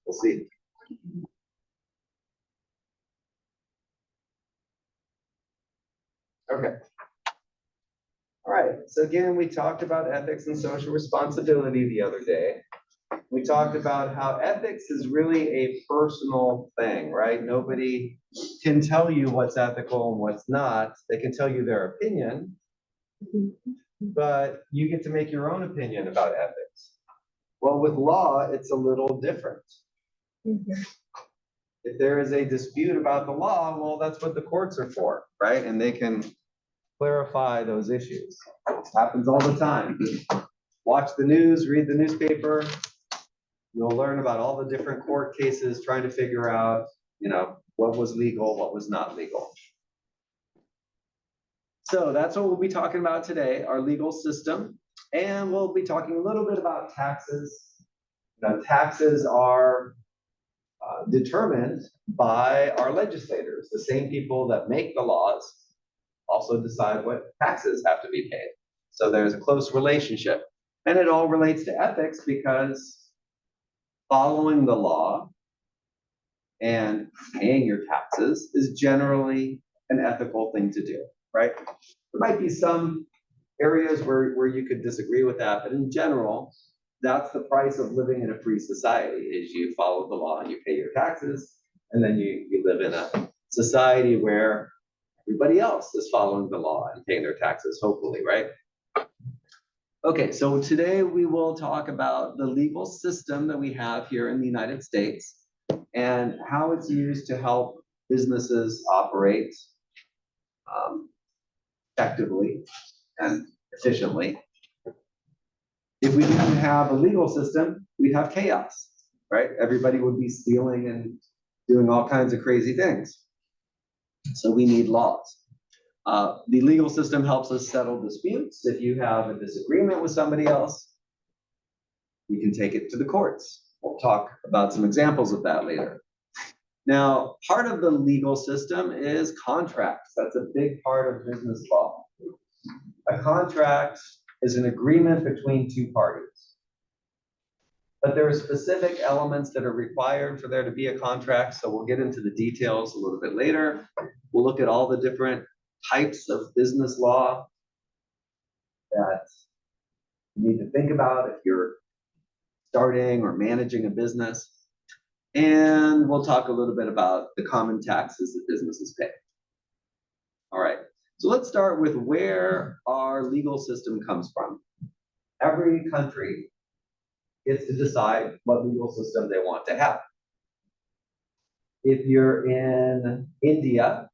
We'll see. Okay. All right. So again, we talked about ethics and social responsibility the other day. We talked about how ethics is really a personal thing, right? Nobody can tell you what's ethical and what's not. They can tell you their opinion, but you get to make your own opinion about ethics. Well, with law, it's a little different. If there is a dispute about the law, well, that's what the courts are for, right? And they can clarify those issues. It happens all the time. Watch the news, read the newspaper. You'll learn about all the different court cases trying to figure out, what was legal, what was not legal. So that's what we'll be talking about today, our legal system. And we'll be talking a little bit about taxes. Taxes are determined by our legislators. The same people that make the laws also decide what taxes have to be paid. So there's a close relationship. And it all relates to ethics because following the law and paying your taxes is generally an ethical thing to do, right? There might be some areas where you could disagree with that, but in general, that's the price of living in a free society, is you follow the law and you pay your taxes, and then you live in a society where everybody else is following the law and paying their taxes, hopefully, right? Okay, so today we will talk about the legal system that we have here in the United States and how it's used to help businesses operate effectively and efficiently. If we didn't have a legal system, we'd have chaos, right? Everybody would be stealing and doing all kinds of crazy things. So we need laws. The legal system helps us settle disputes. If you have a disagreement with somebody else, you can take it to the courts. We'll talk about some examples of that later. Now, part of the legal system is contracts. That's a big part of business law. A contract is an agreement between two parties. But there are specific elements that are required for there to be a contract, so we'll get into the details a little bit later. We'll look at all the different types of business law that you need to think about if you're starting or managing a business. And we'll talk a little bit about the common taxes that businesses pay. All right, so let's start with where our legal system comes from. Every country gets to decide what legal system they want to have. If you're in India,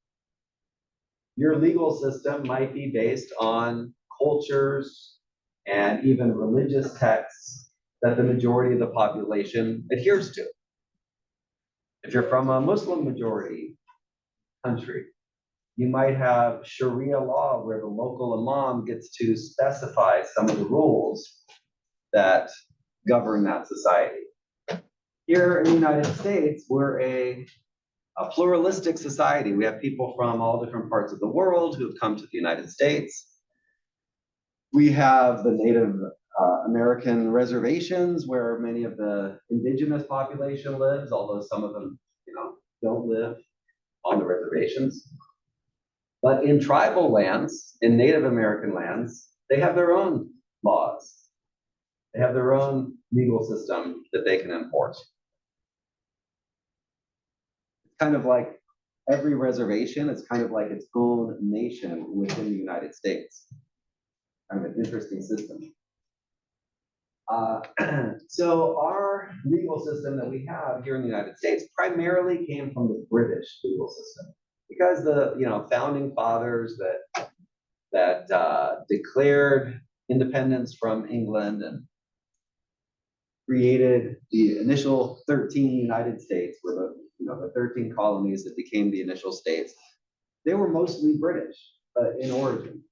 your legal system might be based on cultures and even religious texts that the majority of the population adheres to. If you're from a Muslim majority country, you might have Sharia law where the local imam gets to specify some of the rules that govern that society. Here in the United States, we're a pluralistic society. We have people from all different parts of the world who have come to the United States. We have the Native American reservations where many of the indigenous population lives, although some of them, don't live on the reservations. But in tribal lands, in Native American lands, they have their own laws. They have their own legal system that they can enforce. It's kind of like every reservation is kind of like its own nation within the United States. Kind of an interesting system. So our legal system that we have here in the United States primarily came from the British legal system, because the founding fathers that declared independence from England and created the initial 13 United States, were the 13 colonies that became the initial states. They were mostly British in origin.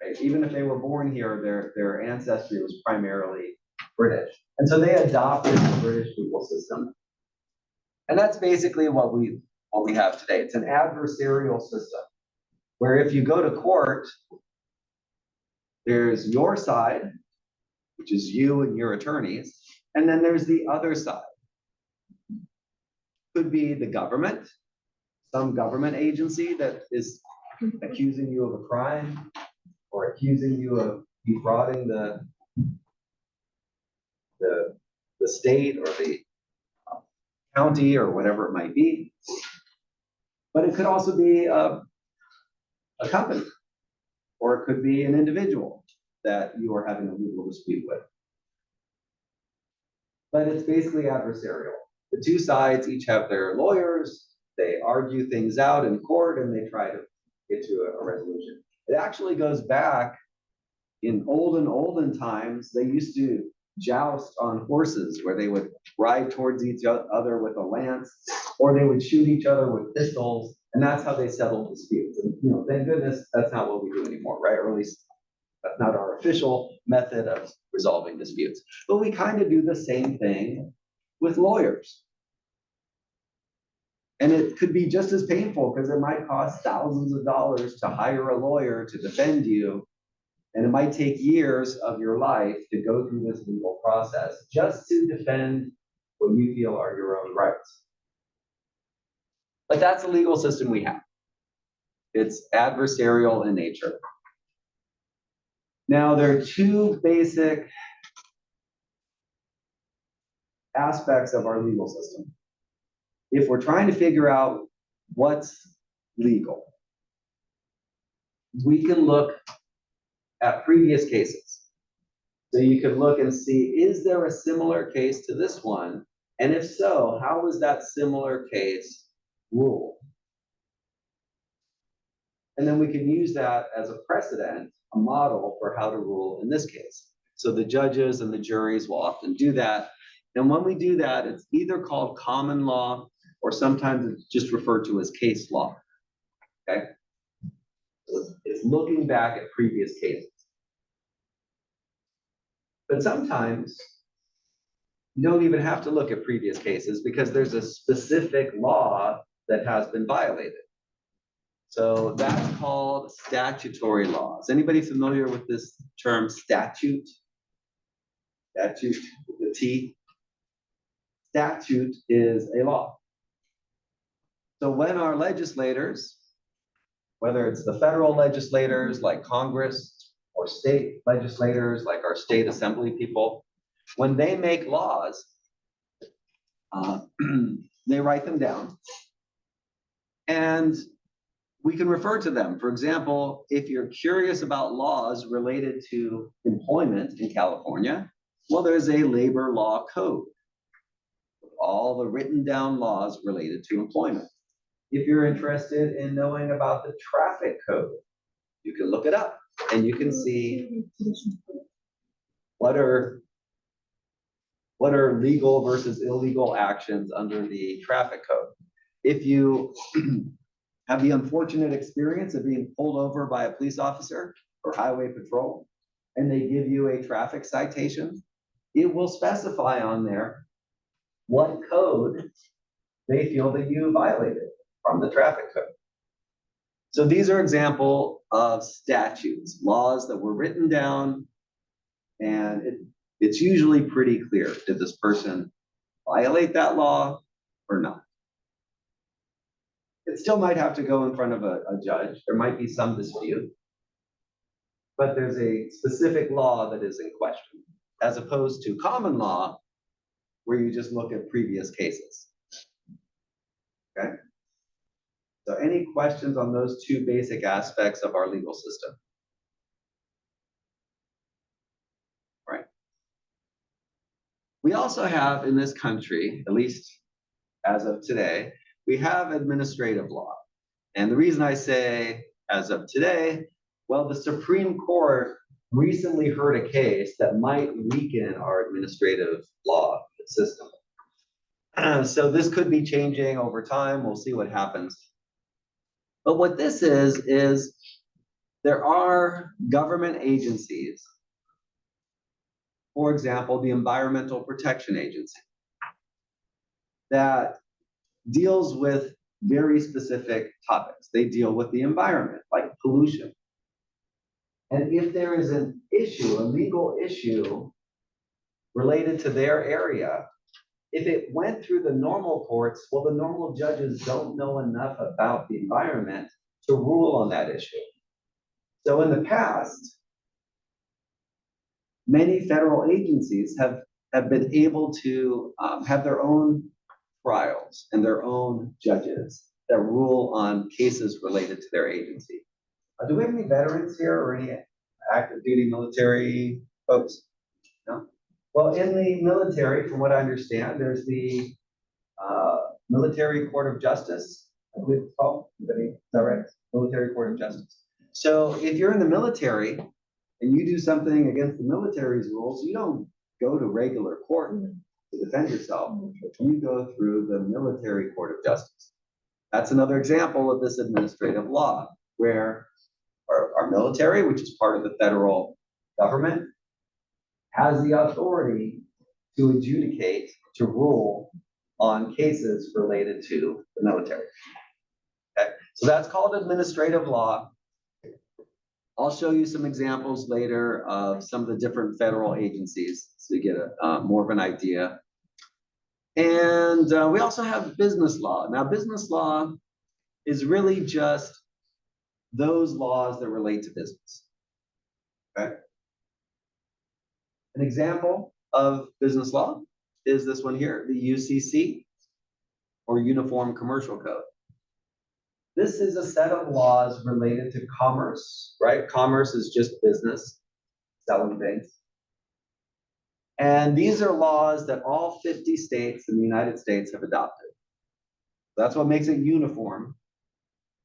Right? Even if they were born here, their ancestry was primarily British. And so they adopted the British legal system. And that's basically what we have today. It's an adversarial system where if you go to court, there's your side, which is you and your attorneys, and then there's the other side, could be the government, some government agency that is accusing you of a crime or accusing you of defrauding the state or the county or whatever it might be. But it could also be a company, or it could be an individual that you are having a legal dispute with. But it's basically adversarial. The two sides each have their lawyers, they argue things out in court, and they try to get to a resolution. It actually goes back in olden times. They used to joust on horses where they would ride towards each other with a lance, or they would shoot each other with pistols, and that's how they settled disputes. And thank goodness that's not what we do anymore, right? Or at least that's not our official method of resolving disputes. But we kind of do the same thing with lawyers. And it could be just as painful because it might cost thousands of dollars to hire a lawyer to defend you. And it might take years of your life to go through this legal process just to defend what you feel are your own rights. But that's the legal system we have. It's adversarial in nature. Now, there are two basic aspects of our legal system. If we're trying to figure out what's legal, we can look at previous cases. So you can look and see, is there a similar case to this one? And if so, how was that similar case ruled? And then we can use that as a precedent, a model for how to rule in this case. So the judges and the juries will often do that. And when we do that, it's either called common law or sometimes it's just referred to as case law. Okay? So it's looking back at previous cases. But sometimes you don't even have to look at previous cases because there's a specific law that has been violated. So that's called statutory law. Is anybody familiar with this term statute? Statute with the T. Statute is a law. So when our legislators, whether it's the federal legislators like Congress or state legislators like our state assembly people, when they make laws, they write them down. And we can refer to them. For example, if you're curious about laws related to employment in California, well, there's a labor law code, all the written down laws related to employment. If you're interested in knowing about the traffic code, you can look it up and you can see what are legal versus illegal actions under the traffic code. If you have the unfortunate experience of being pulled over by a police officer or highway patrol, and they give you a traffic citation, it will specify on there what code they feel that you violated from the traffic code. So these are examples of statutes, laws that were written down, and it's usually pretty clear. Did this person violate that law or not? It still might have to go in front of a judge. There might be some dispute, but there's a specific law that is in question, as opposed to common law, where you just look at previous cases. Okay? So any questions on those two basic aspects of our legal system? Right. We also have in this country, at least as of today, we have administrative law. And the reason I say as of today, well, the Supreme Court recently heard a case that might weaken our administrative law system. So this could be changing over time. We'll see what happens. But what this is there are government agencies, for example, the Environmental Protection Agency, that deals with very specific topics. They deal with the environment, like pollution. And if there is an issue, a legal issue related to their area, If it went through the normal courts, well, the normal judges don't know enough about the environment to rule on that issue. So in the past, many federal agencies have been able to have their own trials and their own judges that rule on cases related to their agency. Do we have any veterans here or any active duty military folks? No? Well, in the military, from what I understand, there's the Military Court of Justice, I believe it's called. Is that right? Military Court of Justice. So if you're in the military and you do something against the military's rules, you don't go to regular court to defend yourself. You go through the Military Court of Justice. That's another example of this administrative law, where our military, which is part of the federal government, has the authority to adjudicate, to rule on cases related to the military. Okay, so that's called administrative law. I'll show you some examples later of some of the different federal agencies so you get a more of an idea. And we also have business law. Now, business law is really just those laws that relate to business. Okay. An example of business law is this one here, the UCC, or Uniform Commercial Code. This is a set of laws related to commerce, right? Commerce is just business, selling things. And these are laws that all 50 states in the United States have adopted. That's what makes it uniform,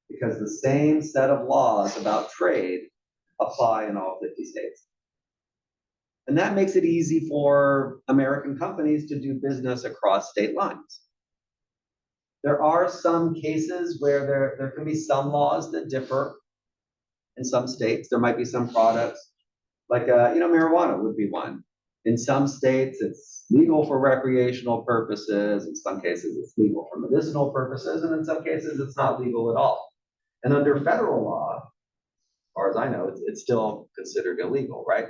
because the same set of laws about trade apply in all 50 states. And that makes it easy for American companies to do business across state lines. There are some cases where there can be some laws that differ in some states. There might be some products, like marijuana would be one. In some states, it's legal for recreational purposes. In some cases, it's legal for medicinal purposes. And in some cases, it's not legal at all. And under federal law, as far as I know, it's still considered illegal, right?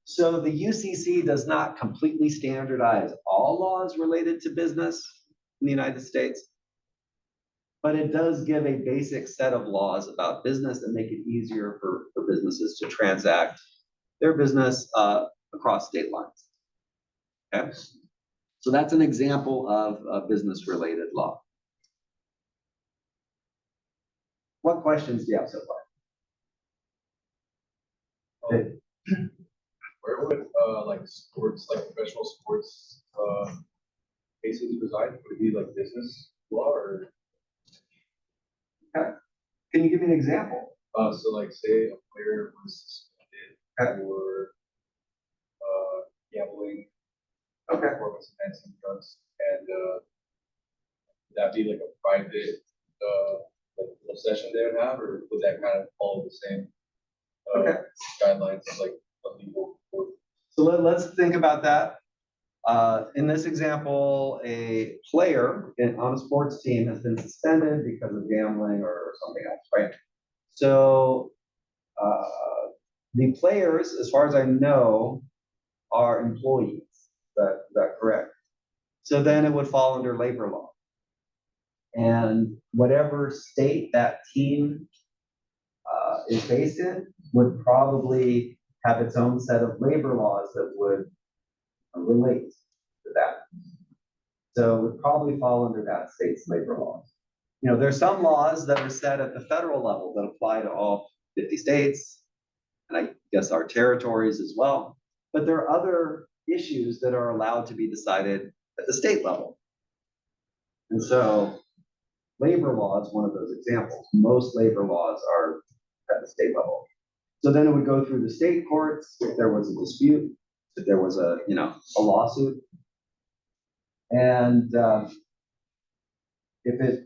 So the UCC does not completely standardize all laws related to business in the United States, but it does give a basic set of laws about business that make it easier for businesses to transact their business across state lines. Okay, so that's an example of business-related law. What questions do you have so far? Where would like sports, like professional sports cases reside? Would it be like business law or? Okay. Can you give me an example? So like say a player was suspended for gambling, performance enhancing drugs, and would that be like a private like little session they would have, or would that kind of follow the same guidelines as like a legal court? So let's think about that. In this example, a player on a sports team has been suspended because of gambling or something else, right? So the players, as far as I know, are employees. Is that correct? So then it would fall under labor law. And whatever state that team is based in would probably have its own set of labor laws that would relate to that. So it would probably fall under that state's labor laws. You know, there's some laws that are set at the federal level that apply to all 50 states, and I guess our territories as well. But there are other issues that are allowed to be decided at the state level. And so labor law is one of those examples. Most labor laws are at the state level. So then it would go through the state courts if there was a dispute, if there was a lawsuit. And if it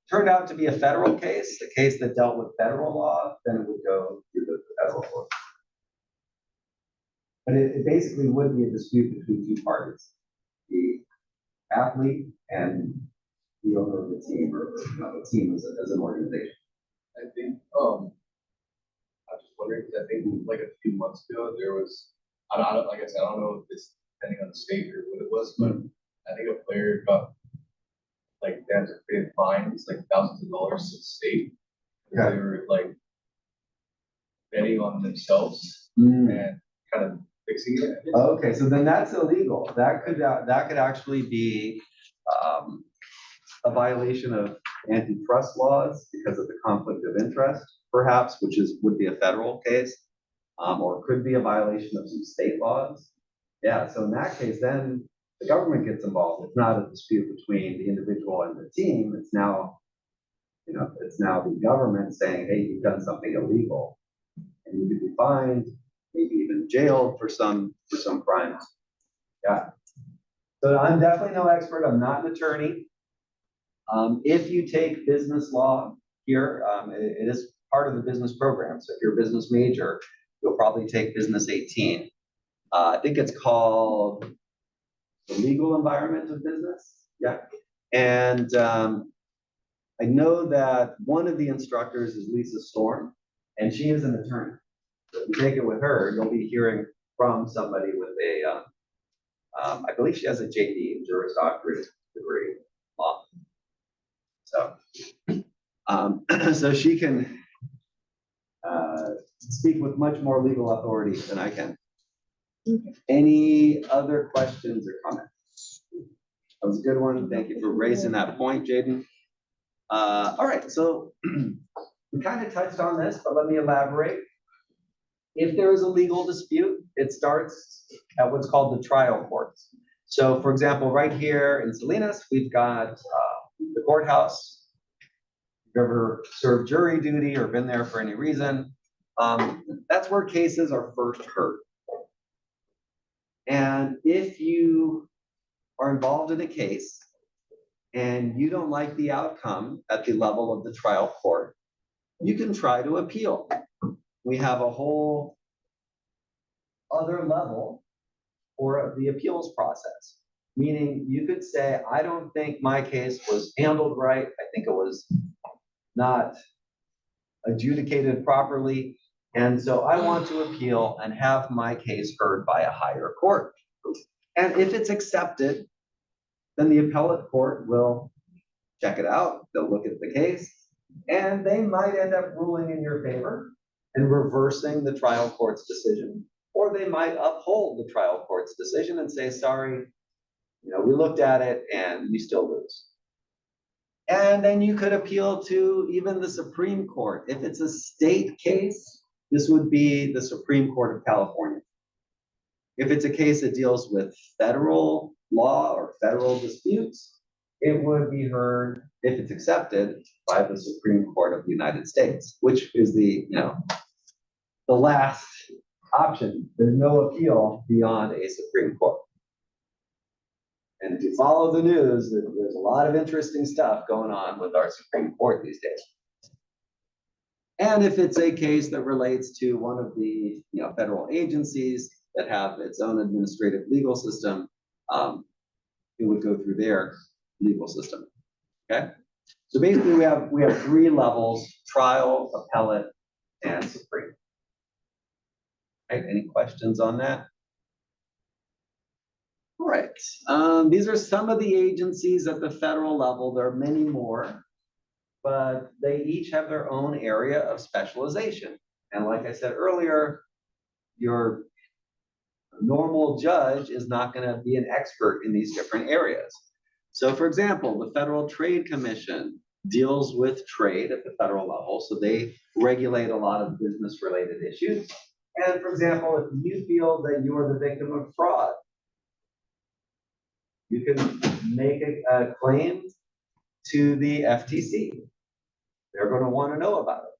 turned out to be a federal case, a case that dealt with federal law, then it would go through the federal court. But it basically would be a dispute between two parties, the athlete and the owner of the team, or the team as an organization. I think I'm just wondering because I think like a few months ago there was, I don't like I said, I don't know if this depending on the state or what it was, but I think a player got like they had to pay fines, like thousands of dollars to the state. Okay. They were like betting on themselves Mm. and kind of fixing it. Okay, so then that's illegal. That could actually be, a violation of antitrust laws because of the conflict of interest, perhaps, would be a federal case. Or could be a violation of some state laws. Yeah, so in that case, then the government gets involved. It's not a dispute between the individual and the team. It's now, it's now the government saying, hey, you've done something illegal. And you could be fined, maybe even jailed for some crimes. Yeah. So I'm definitely no expert. I'm not an attorney. If you take business law here, it is part of the business program. So if you're a business major, you'll probably take Business 18. I think it's called the legal environment of business. Yeah. And I know that one of the instructors is Lisa Storm, and she is an attorney. So if you take it with her, you'll be hearing from somebody with a, I believe she has a JD, Juris Doctorate degree in law. So, so she can speak with much more legal authority than I can. Any other questions or comments? That was a good one. Thank you for raising that point, Jaden. All right, so we kind of touched on this, but let me elaborate. If there is a legal dispute, it starts at what's called the trial courts. So for example, right here in Salinas, we've got the courthouse. If you've ever served jury duty or been there for any reason, that's where cases are first heard. And if you are involved in a case and you don't like the outcome at the level of the trial court, you can try to appeal. We have a whole other level for the appeals process, meaning you could say, I don't think my case was handled right. I think it was not adjudicated properly. And so I want to appeal and have my case heard by a higher court. And if it's accepted, then the appellate court will check it out. They'll look at the case and they might end up ruling in your favor and reversing the trial court's decision. Or they might uphold the trial court's decision and say, sorry, we looked at it and you still lose. And then you could appeal to even the Supreme Court. If it's a state case, this would be the Supreme Court of California. If it's a case that deals with federal law or federal disputes, it would be heard, if it's accepted, by the Supreme Court of the United States, which is the last option. There's no appeal beyond a Supreme Court. And if you follow the news, there's a lot of interesting stuff going on with our Supreme Court these days. And if it's a case that relates to one of the federal agencies that have its own administrative legal system, it would go through their legal system. Okay, so basically we have 3 levels: trial, appellate, and Supreme. Right, any questions on that? All right, these are some of the agencies at the federal level. There are many more, but they each have their own area of specialization. And like I said earlier, your normal judge is not going to be an expert in these different areas. So for example, the Federal Trade Commission deals with trade at the federal level, so they regulate a lot of business related issues. And for example, if you feel that you are the victim of fraud, you can make a claim to the FTC. They're going to want to know about it.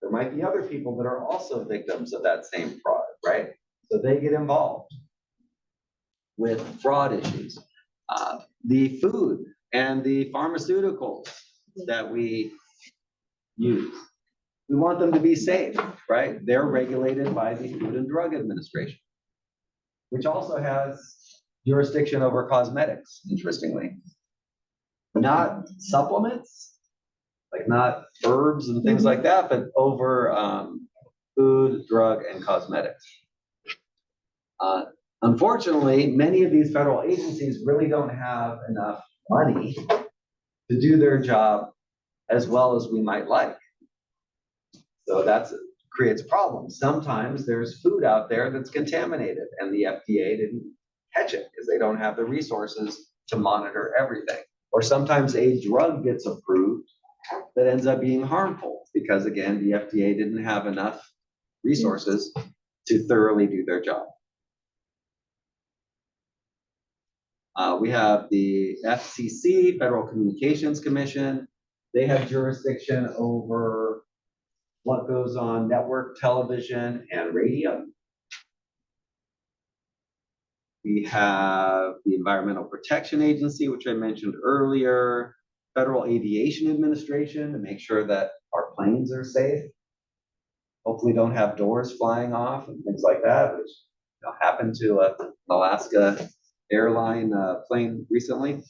There might be other people that are also victims of that same fraud, right? So they get involved with fraud issues. The food and the pharmaceuticals that we use, we want them to be safe, right? They're regulated by the Food and Drug Administration, which also has jurisdiction over cosmetics, interestingly. Not supplements, like not herbs and things like that, but over food, drug, and cosmetics. Unfortunately, many of these federal agencies really don't have enough money to do their job as well as we might like. So that's creates problems. Sometimes there's food out there that's contaminated and the FDA didn't catch it because they don't have the resources to monitor everything. Or sometimes a drug gets approved that ends up being harmful because again, the FDA didn't have enough resources to thoroughly do their job. We have the FCC, Federal Communications Commission. They have jurisdiction over what goes on network television and radio. We have the Environmental Protection Agency, which I mentioned earlier, Federal Aviation Administration to make sure that our planes are safe. Hopefully don't have doors flying off and things like that, which happened to an Alaska airline plane recently.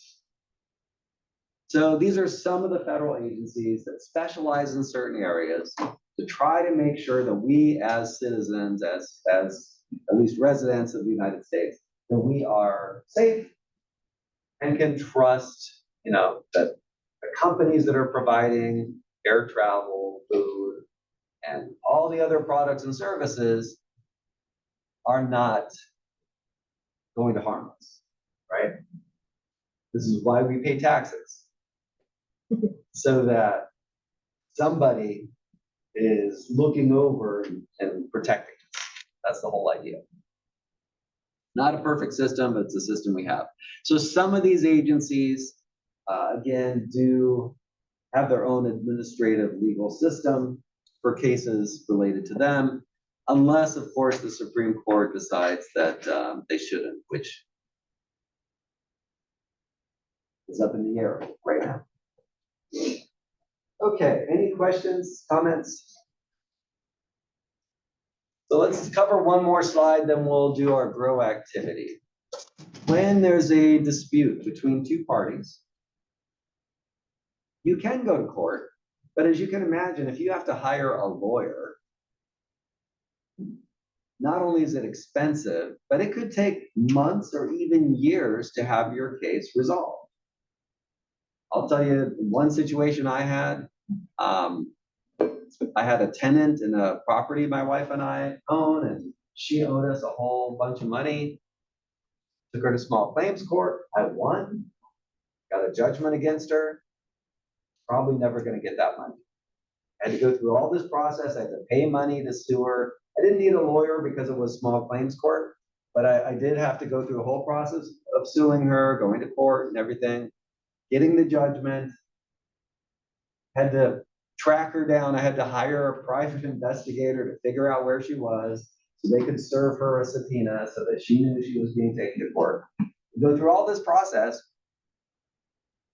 So these are some of the federal agencies that specialize in certain areas to try to make sure that we as citizens, as at least residents of the United States, that we are safe and can trust, that the companies that are providing air travel, food, and all the other products and services are not going to harm us, right? This is why we pay taxes. So that somebody is looking over and protecting us. That's the whole idea. Not a perfect system, but it's a system we have. So some of these agencies, again, do have their own administrative legal system for cases related to them, unless, of course, the Supreme Court decides that they shouldn't, which is up in the air right now. Okay, any questions, comments? So let's cover one more slide, then we'll do our GROW activity. When there's a dispute between two parties, you can go to court, but as you can imagine, if you have to hire a lawyer, not only is it expensive, but it could take months or even years to have your case resolved. I'll tell you one situation I had. I had a tenant in a property my wife and I own, and she owed us a whole bunch of money. Took her to small claims court. I won, got a judgment against her. Probably never going to get that money. I had to go through all this process. I had to pay money to sue her. I didn't need a lawyer because it was small claims court, but I did have to go through the whole process of suing her, going to court and everything, getting the judgment. Had to track her down. I had to hire a private investigator to figure out where she was so they could serve her a subpoena so that she knew she was being taken to court. Go through all this process.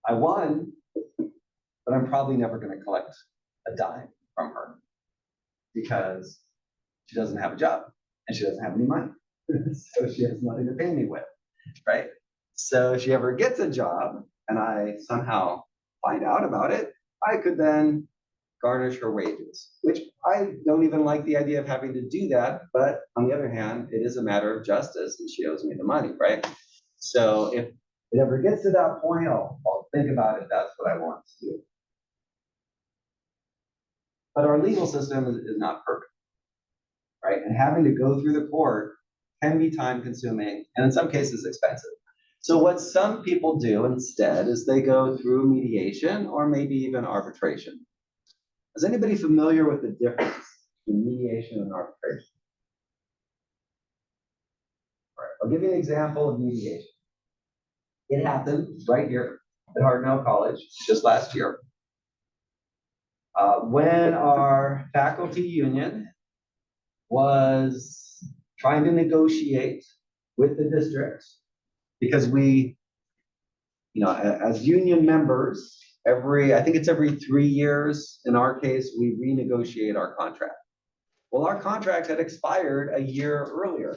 I won, but I'm probably never going to collect a dime from her because she doesn't have a job and she doesn't have any money. So she has nothing to pay me with, right? So if she ever gets a job and I somehow find out about it, I could then garnish her wages, which I don't even like the idea of having to do that. But on the other hand, it is a matter of justice and she owes me the money, right? So if it ever gets to that point, I'll think about it. That's what I want to do. But our legal system is not perfect, right? And having to go through the court can be time consuming and in some cases expensive. So what some people do instead is they go through mediation or maybe even arbitration. Is anybody familiar with the difference between mediation and arbitration? All right, I'll give you an example of mediation. It happened right here at Hartnell College just last year. When our faculty union was trying to negotiate with the district, because we, as union members, I think it's every 3 years, in our case, we renegotiate our contract. Well, our contract had expired a year earlier.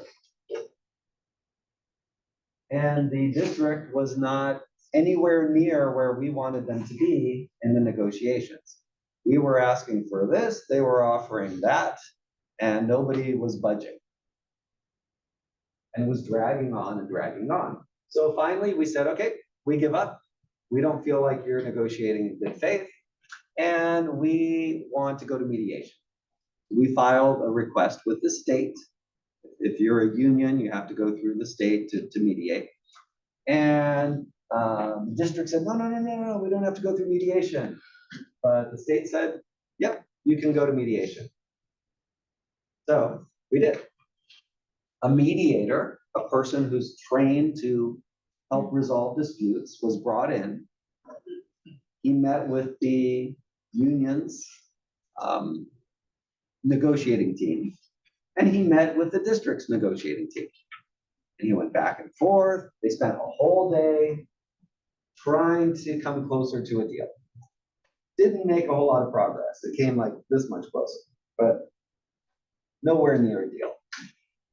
And the district was not anywhere near where we wanted them to be in the negotiations. We were asking for this, they were offering that, and nobody was budging. and was dragging on and dragging on. So finally, we said, okay, we give up. We don't feel like you're negotiating in good faith, and we want to go to mediation. We filed a request with the state. If you're a union, you have to go through the state to mediate. And the district said, no, we don't have to go through mediation. But the state said, yep, you can go to mediation. So we did. A mediator, a person who's trained to help resolve disputes, was brought in. He met with the union's negotiating team, and he met with the district's negotiating team. And he went back and forth. They spent a whole day trying to come closer to a deal. Didn't make a whole lot of progress. It came like this much closer, but nowhere near a deal.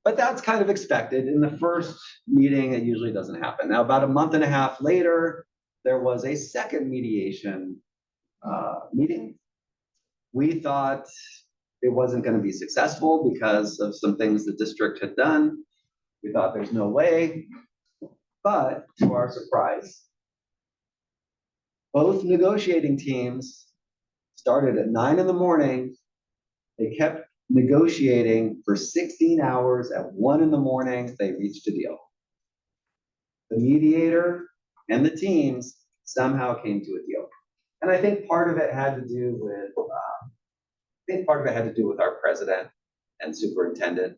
But that's kind of expected. In the first meeting, it usually doesn't happen. Now, about a month and a half later, there was a second mediation meeting. We thought it wasn't going to be successful because of some things the district had done. We thought there's no way. But to our surprise, both negotiating teams started at 9 in the morning. They kept negotiating for 16 hours. At 1 in the morning, they reached a deal. The mediator and the teams somehow came to a deal. And I think part of it had to do with, our president and superintendent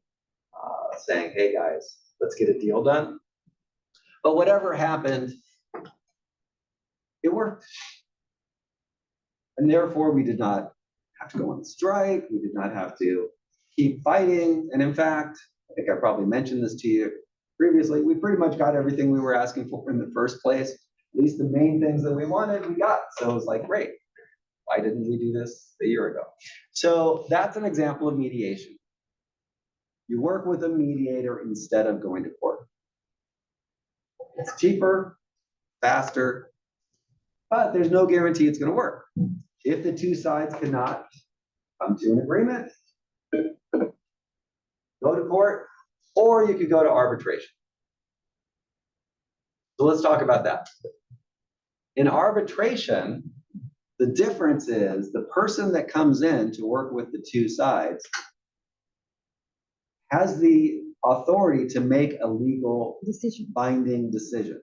saying, hey guys, let's get a deal done. But whatever happened, it worked. And therefore, we did not have to go on strike. We did not have to keep fighting. And in fact, I think I probably mentioned this to you previously, we pretty much got everything we were asking for in the first place. At least the main things that we wanted, we got. So it was like, great. Why didn't we do this a year ago? So that's an example of mediation. You work with a mediator instead of going to court. It's cheaper, faster, but there's no guarantee it's going to work. If the two sides cannot come to an agreement, go to court, or you could go to arbitration. So let's talk about that. In arbitration, the difference is the person that comes in to work with the two sides has the authority to make a legal binding decision.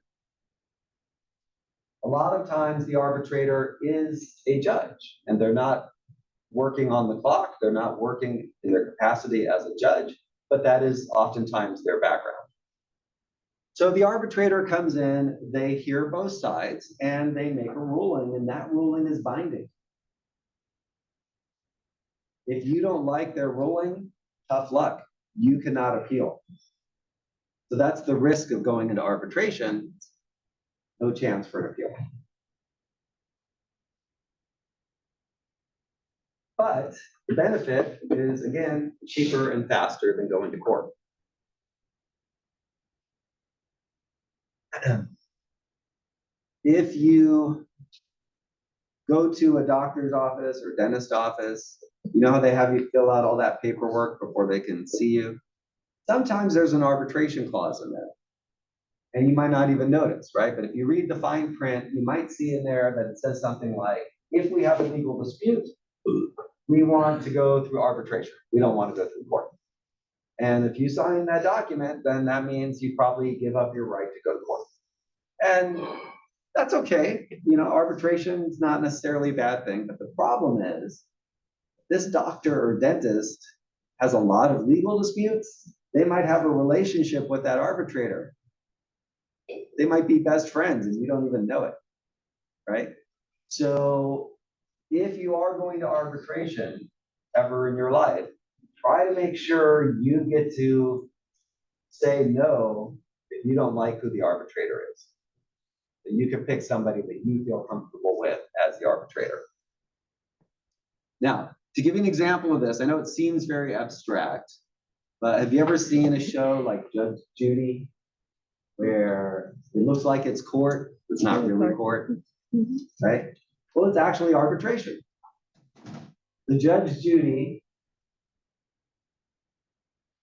A lot of times the arbitrator is a judge, and they're not working on the clock. They're not working in their capacity as a judge, but that is oftentimes their background. So the arbitrator comes in, they hear both sides, and they make a ruling, and that ruling is binding. If you don't like their ruling, tough luck. You cannot appeal. So that's the risk of going into arbitration. No chance for an appeal. But the benefit is, again, cheaper and faster than going to court. If you go to a doctor's office or dentist office, you know how they have you fill out all that paperwork before they can see you? Sometimes there's an arbitration clause in there. And you might not even notice, right? But if you read the fine print, you might see in there that it says something like, if we have a legal dispute, we want to go through arbitration. We don't want to go through court. And if you sign that document, then that means you probably give up your right to go to court. And that's okay. You know, arbitration is not necessarily a bad thing, but the problem is this doctor or dentist has a lot of legal disputes. They might have a relationship with that arbitrator. They might be best friends and you don't even know it, right? So if you are going to arbitration ever in your life, try to make sure you get to say no if you don't like who the arbitrator is. That you can pick somebody that you feel comfortable with as the arbitrator. Now, to give you an example of this, I know it seems very abstract, but have you ever seen a show like Judge Judy, where it looks like it's court, it's not really court, right? Well, it's actually arbitration. The Judge Judy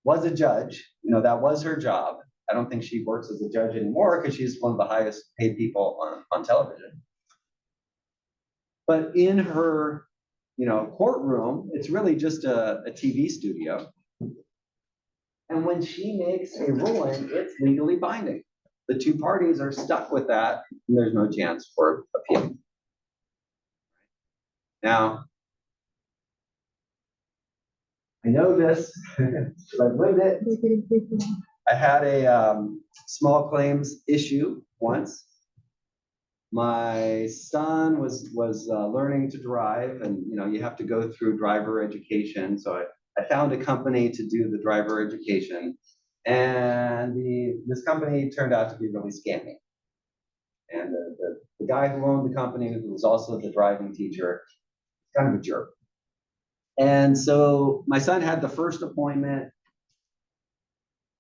was a judge, you know, that was her job, I don't think she works as a judge anymore because she's one of the highest paid people on television. But in her, courtroom, it's really just a TV studio. And when she makes a ruling, it's legally binding. The two parties are stuck with that, and there's no chance for appeal. Now, I know this, I've lived it. I had a small claims issue once. My son was learning to drive, and you have to go through driver education. So I found a company to do the driver education, and this company turned out to be really scammy. And the guy who owned the company, who was also the driving teacher, kind of a jerk. And so my son had the first appointment,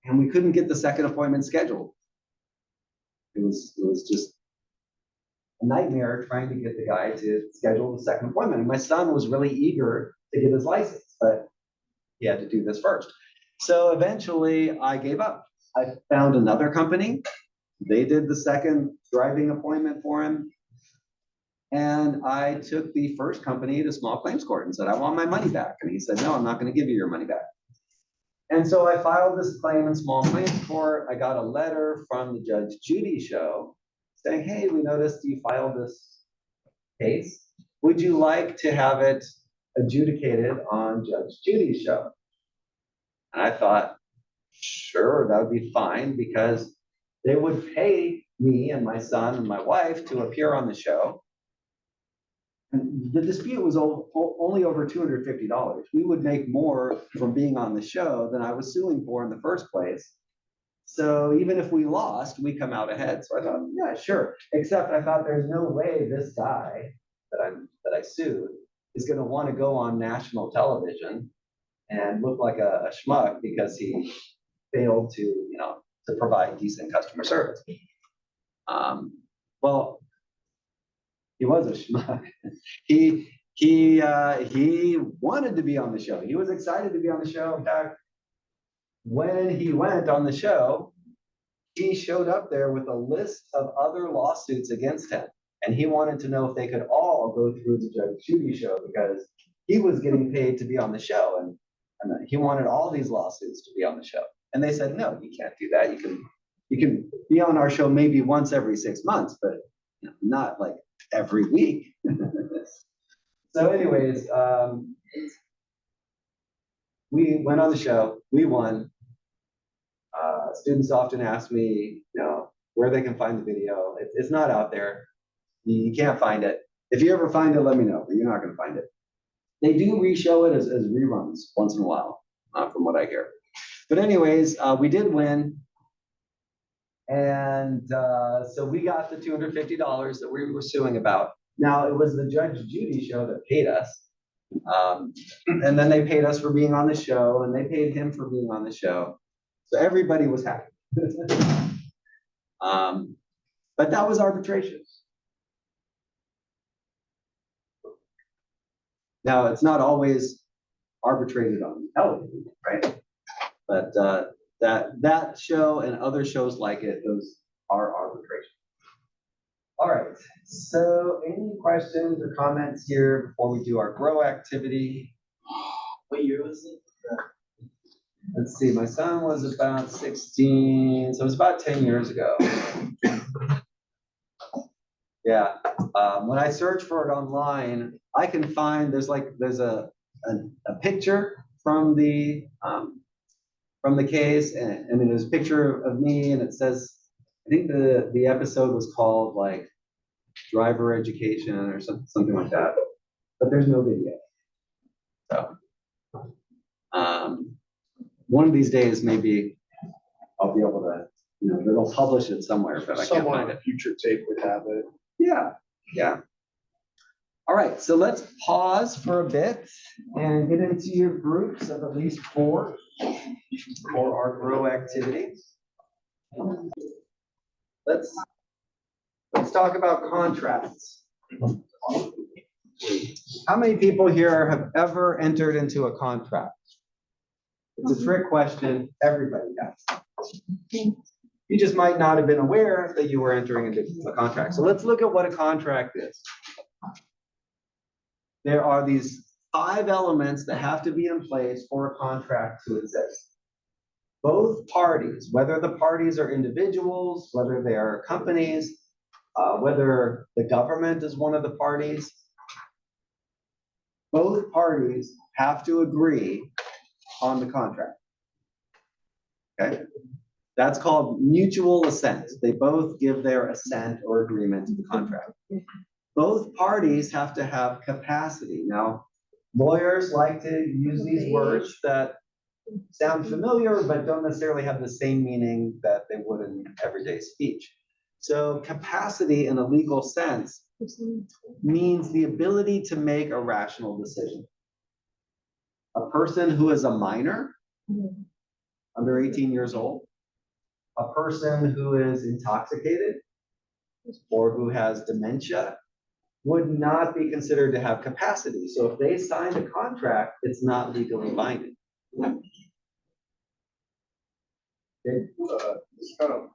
and we couldn't get the second appointment scheduled. It was just a nightmare trying to get the guy to schedule the second appointment. And my son was really eager to get his license, but he had to do this first. So eventually I gave up. I found another company. They did the second driving appointment for him. And I took the first company to small claims court and said, I want my money back. And he said, no, I'm not going to give you your money back. And so I filed this claim in small claims court. I got a letter from the Judge Judy show saying, hey, we noticed you filed this case. Would you like to have it adjudicated on Judge Judy's show? And I thought, sure, that would be fine, because they would pay me and my son and my wife to appear on the show. And the dispute was only over $250. We would make more from being on the show than I was suing for in the first place. So even if we lost, we come out ahead. So I thought, yeah, sure. Except I thought there's no way this guy that I sued is going to want to go on national television and look like a schmuck because he failed to provide decent customer service. Well, he was a schmuck. He wanted to be on the show. He was excited to be on the show. In fact, when he went on the show, he showed up there with a list of other lawsuits against him. And he wanted to know if they could all go through the Judge Judy show, because he was getting paid to be on the show. And he wanted all these lawsuits to be on the show. And they said, no, you can't do that. You can be on our show maybe once every 6 months, but not like every week. So anyways, we went on the show, we won. Students often ask me, where they can find the video. It's not out there. You can't find it. If you ever find it, let me know, but you're not going to find it. They do re-show it as reruns once in a while, from what I hear. But anyways, we did win. And so we got the $250 that we were suing about. Now, it was the Judge Judy show that paid us. And then they paid us for being on the show, and they paid him for being on the show. So everybody was happy. But that was arbitration. Now, it's not always arbitrated on television, right? But that show and other shows like it, those are arbitration. All right, so any questions or comments here before we do our grow activity? What year was it? Let's see, my son was about 16, so it was about 10 years ago. Yeah, when I search for it online, I can find there's a picture from the case, and there's a picture of me, and it says, I think the episode was called like driver education or something like that, but there's no video. So one of these days, maybe I'll be able to, they'll publish it somewhere, but I can't Someone find on it. a future tape would have it. Yeah. All right, so let's pause for a bit and get into your groups of at least 4 for our grow activities. Let's talk about contracts. How many people here have ever entered into a contract? It's a trick question. Everybody has. You just might not have been aware that you were entering into a contract. So let's look at what a contract is. There are these 5 elements that have to be in place for a contract to exist. Both parties, whether the parties are individuals, whether they are companies, whether the government is one of the parties, both parties have to agree on the contract. Okay? That's called mutual assent. They both give their assent or agreement to the contract. Both parties have to have capacity. Now, lawyers like to use these words that sound familiar, but don't necessarily have the same meaning that they would in everyday speech. So capacity in a legal sense means the ability to make a rational decision. A person who is a minor, under 18 years old, a person who is intoxicated or who has dementia would not be considered to have capacity. So if they signed a contract, it's not legally binding. It's kind of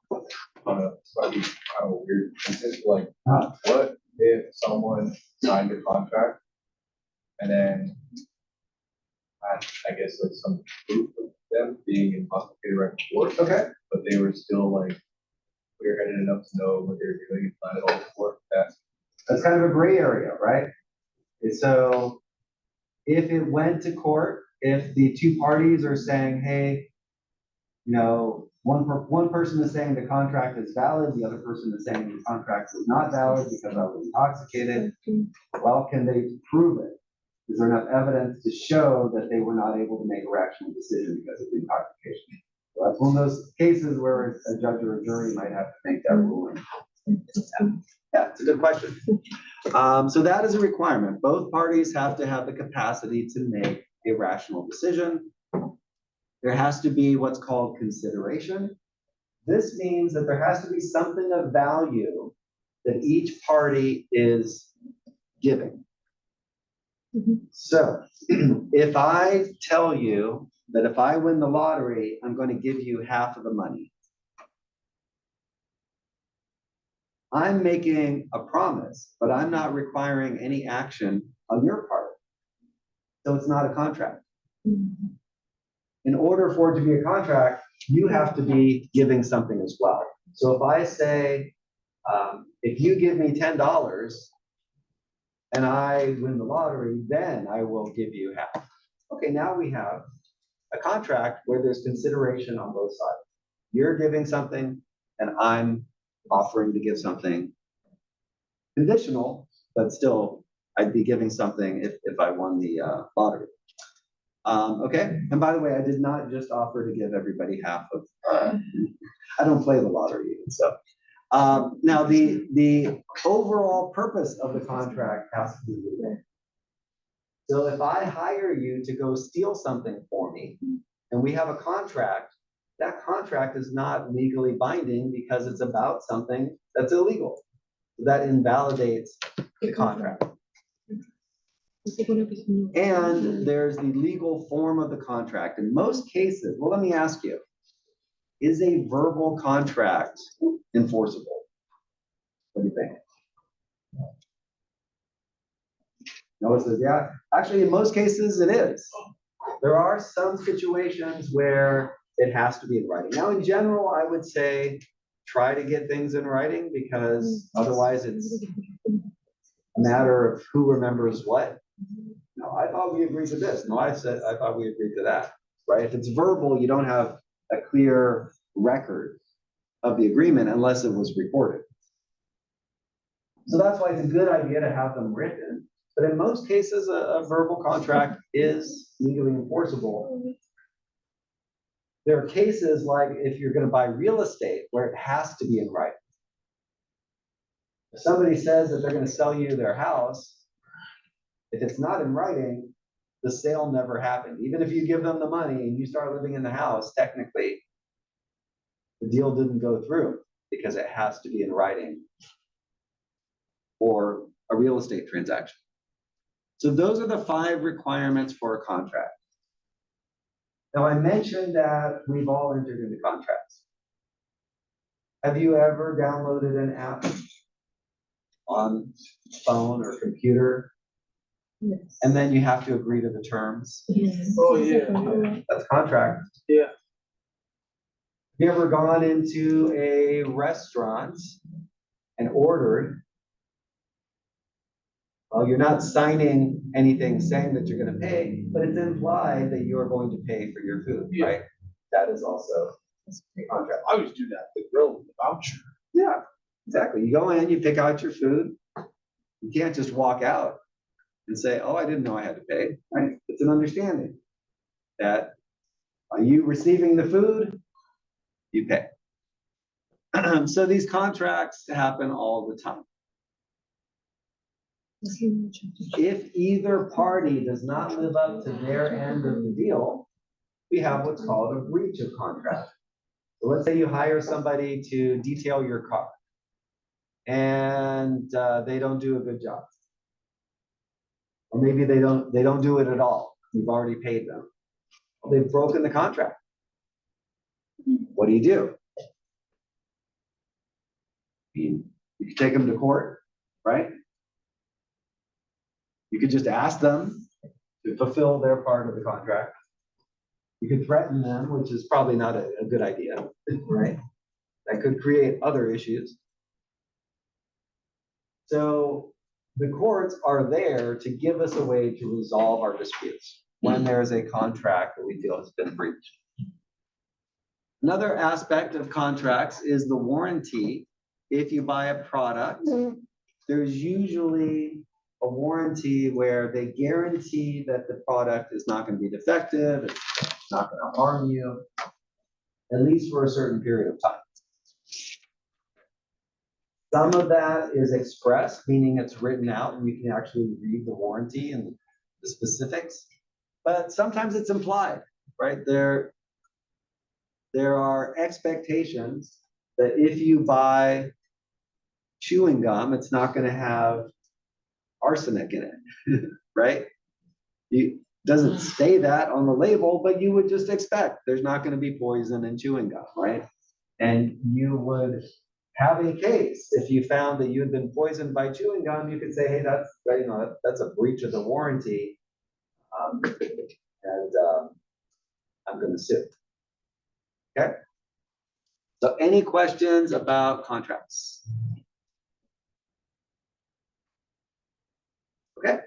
slightly kind of weird. It's just like, what if someone signed a contract and then I guess like some proof of them being intoxicated right before, Okay. but they were still like clear-headed enough to know what they were doing and plan it all before that. That's kind of a gray area, right? And so if it went to court, if the 2 parties are saying, hey, you know, one person is saying the contract is valid, the other person is saying the contract is not valid because I was intoxicated, well, can they prove it? Is there enough evidence to show that they were not able to make a rational decision because of the intoxication? So that's one of those cases where a judge or a jury might have to make that ruling. Yeah, it's a good question. So that is a requirement. Both parties have to have the capacity to make a rational decision. There has to be what's called consideration. This means that there has to be something of value that each party is giving. So if I tell you that if I win the lottery, I'm going to give you half of the money, I'm making a promise, but I'm not requiring any action on your part. So it's not a contract. In order for it to be a contract, you have to be giving something as well. So if I say, if you give me $10 and I win the lottery, then I will give you half. Okay, now we have a contract where there's consideration on both sides. You're giving something and I'm offering to give something conditional, but still I'd be giving something if I won the lottery. Okay, and by the way, I did not just offer to give everybody half of, I don't play the lottery even, so. Now the overall purpose of the contract has to be legal. So if I hire you to go steal something for me, and we have a contract, that contract is not legally binding because it's about something that's illegal. That invalidates the contract. And there's the legal form of the contract. In most cases, well, let me ask you, is a verbal contract enforceable? What do you think? Noah says, yeah. Actually, in most cases, it is. There are some situations where it has to be in writing. Now, in general, I would say try to get things in writing because otherwise it's a matter of who remembers what. No, I thought we agreed to this. No, I thought we agreed to that, right? If it's verbal, you don't have a clear record of the agreement unless it was recorded. So that's why it's a good idea to have them written. But in most cases, a verbal contract is legally enforceable. There are cases like if you're going to buy real estate where it has to be in writing. If somebody says that they're going to sell you their house, if it's not in writing, the sale never happened. Even if you give them the money and you start living in the house, technically, the deal didn't go through because it has to be in writing or a real estate transaction. So those are the 5 requirements for a contract. Now, I mentioned that we've all entered into contracts. Have you ever downloaded an app on phone or computer, Yes. and then you have to agree to the terms? Yes. Oh, yeah. That's contract. Yeah. Have you ever gone into a restaurant and ordered? Well, you're not signing anything saying that you're gonna pay, but it's implied that you're going to pay for your food, Yeah. right? That is also a contract. I always do that, the grill, the voucher. Yeah, exactly. You go in, you pick out your food. You can't just walk out and say, oh, I didn't know I had to pay, right? It's an understanding that are you receiving the food? You pay. So these contracts happen all the time. If either party does not live up to their end of the deal, we have what's called a breach of contract. So let's say you hire somebody to detail your car and they don't do a good job. Or maybe they don't do it at all. You've already paid them. Well, they've broken the contract. What do? You could take them to court, right? You could just ask them to fulfill their part of the contract. You could threaten them, which is probably not a good idea, right? That could create other issues. So the courts are there to give us a way to resolve our disputes when there is a contract that we feel has been breached. Another aspect of contracts is the warranty. If you buy a product, there's usually a warranty where they guarantee that the product is not going to be defective, it's not going to harm you, at least for a certain period of time. Some of that is expressed, meaning it's written out and you can actually read the warranty and the specifics, but sometimes it's implied, right? There are expectations that if you buy chewing gum, it's not going to have arsenic in it, right? It doesn't say that on the label, but you would just expect there's not going to be poison in chewing gum, right? And you would have a case if you found that you had been poisoned by chewing gum. You could say, hey, that's a breach of the warranty, and I'm going to sue. Okay. So, any questions about contracts? Okay.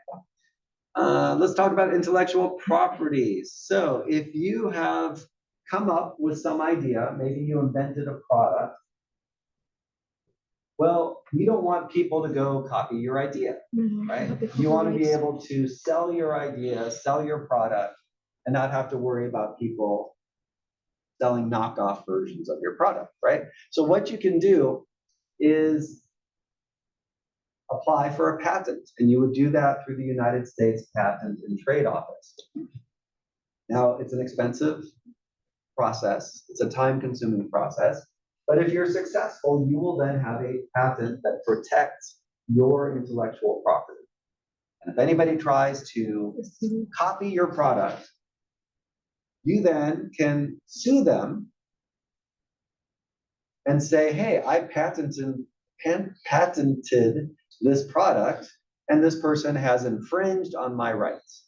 Let's talk about intellectual property. So if you have come up with some idea, maybe you invented a product, well, you don't want people to go copy your idea, right? You want to be able to sell your idea, sell your product, and not have to worry about people selling knockoff versions of your product, right? So what you can do is apply for a patent, and you would do that through the United States Patent and Trade Office. Now, it's an expensive process. It's a time-consuming process. But if you're successful, you will then have a patent that protects your intellectual property. And if anybody tries to copy your product, you then can sue them and say, hey, I patented this product, and this person has infringed on my rights.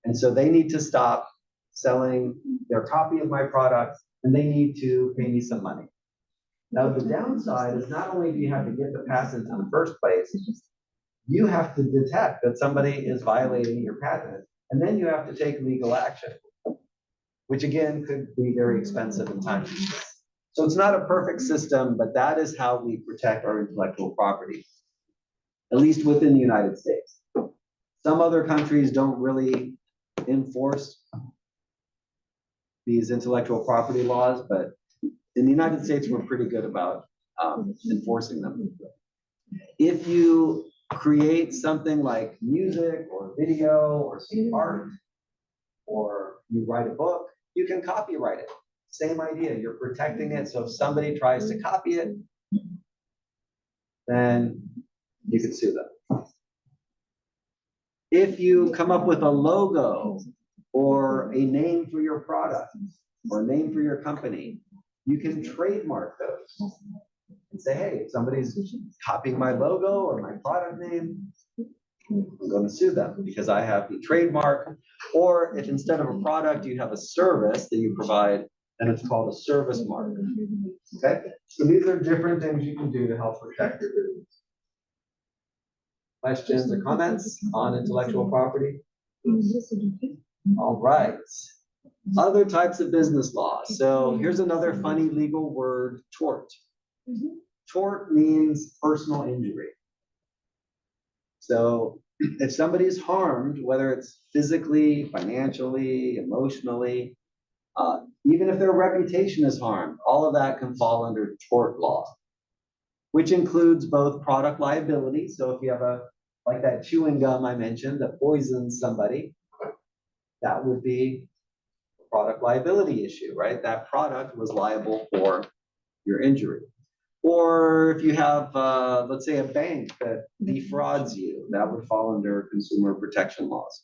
And so they need to stop selling their copy of my product, and they need to pay me some money. Now, the downside is not only do you have to get the patent in the first place, you have to detect that somebody is violating your patent, and then you have to take legal action, which again could be very expensive and time-consuming. So it's not a perfect system, but that is how we protect our intellectual property, at least within the United States. Some other countries don't really enforce these intellectual property laws, but in the United States, we're pretty good about enforcing them. If you create something like music or video or some art, or you write a book, you can copyright it. Same idea, you're protecting it, so if somebody tries to copy it, then you can sue them. If you come up with a logo or a name for your product or a name for your company, You can trademark those and say, hey, if somebody's copying my logo or my product name, I'm going to sue them because I have the trademark. Or if instead of a product, you have a service that you provide, then it's called a service mark. Okay, so these are different things you can do to help protect your business. Questions or comments on intellectual property? All right. Other types of business laws. So here's another funny legal word, tort. Tort means personal injury. So if somebody's harmed, whether it's physically, financially, emotionally, even if their reputation is harmed, all of that can fall under tort law, which includes both product liability. So if you have like that chewing gum I mentioned that poisons somebody, that would be a product liability issue, right? That product was liable for your injury. Or if you have, let's say, a bank that defrauds you, that would fall under consumer protection laws.